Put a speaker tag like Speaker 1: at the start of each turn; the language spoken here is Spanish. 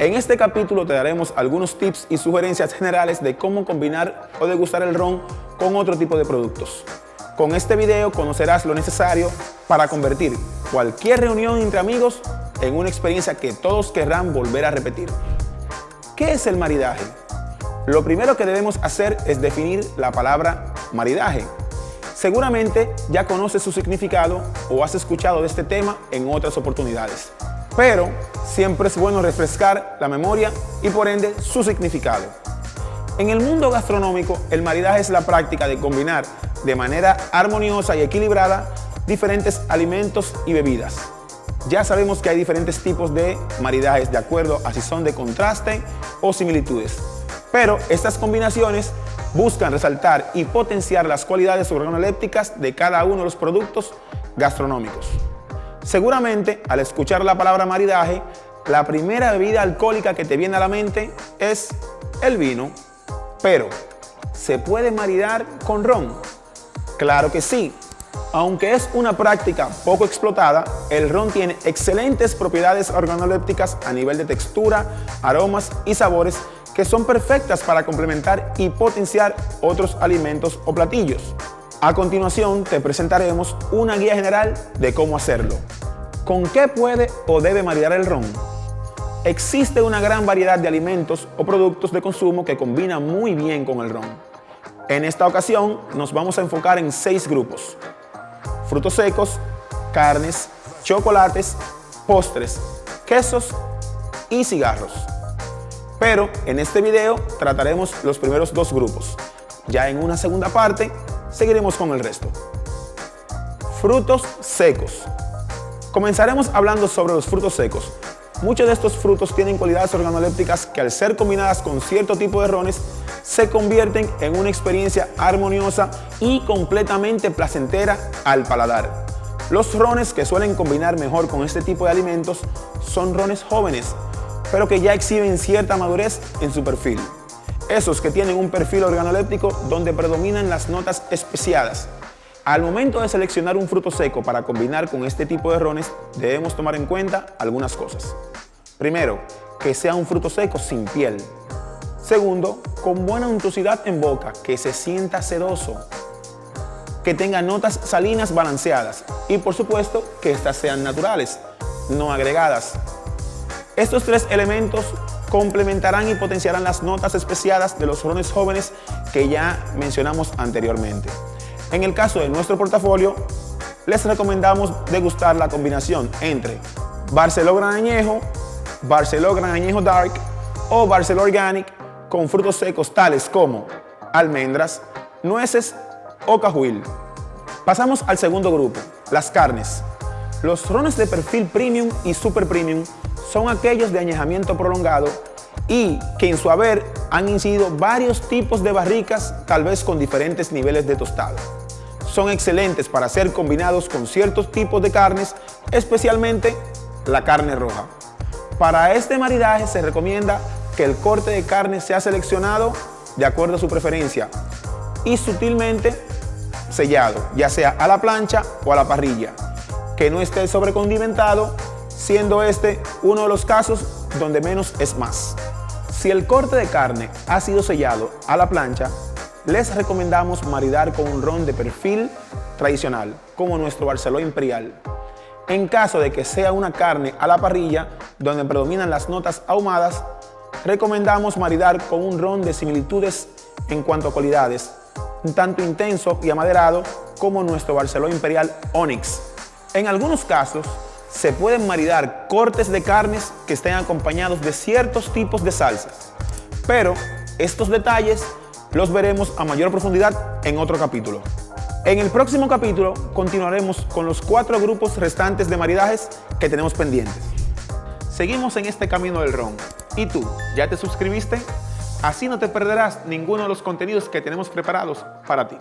Speaker 1: En este capítulo te daremos algunos tips y sugerencias generales de cómo combinar o degustar el ron con otro tipo de productos. Con este video conocerás lo necesario para convertir cualquier reunión entre amigos en una experiencia que todos querrán volver a repetir. ¿Qué es el maridaje? Lo primero que debemos hacer es definir la palabra maridaje. Seguramente ya conoces su significado o has escuchado de este tema en otras oportunidades, pero siempre es bueno refrescar la memoria y por ende su significado. En el mundo gastronómico, el maridaje es la práctica de combinar de manera armoniosa y equilibrada diferentes alimentos y bebidas. Ya sabemos que hay diferentes tipos de maridajes de acuerdo a si son de contraste o similitudes, pero estas combinaciones buscan resaltar y potenciar las cualidades organolépticas de cada uno de los productos gastronómicos. Seguramente, al escuchar la palabra maridaje, la primera bebida alcohólica que te viene a la mente es el vino. Pero, ¿se puede maridar con ron? Claro que sí. Aunque es una práctica poco explotada, el ron tiene excelentes propiedades organolépticas a nivel de textura, aromas y sabores que son perfectas para complementar y potenciar otros alimentos o platillos. A continuación te presentaremos una guía general de cómo hacerlo. ¿Con qué puede o debe maridar el ron? Existe una gran variedad de alimentos o productos de consumo que combinan muy bien con el ron. En esta ocasión nos vamos a enfocar en 6 grupos: frutos secos, carnes, chocolates, postres, quesos y cigarros. Pero en este video trataremos los primeros 2 grupos. Ya en una segunda parte seguiremos con el resto. Frutos secos. Comenzaremos hablando sobre los frutos secos. Muchos de estos frutos tienen cualidades organolépticas que al ser combinadas con cierto tipo de rones se convierten en una experiencia armoniosa y completamente placentera al paladar. Los rones que suelen combinar mejor con este tipo de alimentos son rones jóvenes, pero que ya exhiben cierta madurez en su perfil. Esos que tienen un perfil organoléptico donde predominan las notas especiadas. Al momento de seleccionar un fruto seco para combinar con este tipo de rones, debemos tomar en cuenta algunas cosas. Primero, que sea un fruto seco sin piel. Segundo, con buena untuosidad en boca, que se sienta sedoso. Que tenga notas salinas balanceadas. Y por supuesto, que estas sean naturales, no agregadas. Estos 3 elementos complementarán y potenciarán las notas especiadas de los rones jóvenes que ya mencionamos anteriormente. En el caso de nuestro portafolio, les recomendamos degustar la combinación entre Barceló Gran Añejo, Barceló Gran Añejo Dark o Barceló Organic con frutos secos tales como almendras, nueces o cajuil. Pasamos al segundo grupo, las carnes. Los rones de perfil premium y super premium son aquellos de añejamiento prolongado y que en su haber han incidido varios tipos de barricas, tal vez con diferentes niveles de tostado. Son excelentes para ser combinados con ciertos tipos de carnes, especialmente la carne roja. Para este maridaje se recomienda que el corte de carne sea seleccionado de acuerdo a su preferencia y sutilmente sellado, ya sea a la plancha o a la parrilla, que no esté sobrecondimentado, siendo este uno de los casos donde menos es más. Si el corte de carne ha sido sellado a la plancha, les recomendamos maridar con un ron de perfil tradicional, como nuestro Barceló Imperial. En caso de que sea una carne a la parrilla, donde predominan las notas ahumadas, recomendamos maridar con un ron de similitudes en cuanto a cualidades, un tanto intenso y amaderado como nuestro Barceló Imperial Onyx. En algunos casos, se pueden maridar cortes de carnes que estén acompañados de ciertos tipos de salsas, pero estos detalles los veremos a mayor profundidad en otro capítulo. En el próximo capítulo continuaremos con los 4 grupos restantes de maridajes que tenemos pendientes. Seguimos en este camino del ron. ¿Y tú, ya te suscribiste? Así no te perderás ninguno de los contenidos que tenemos preparados para ti.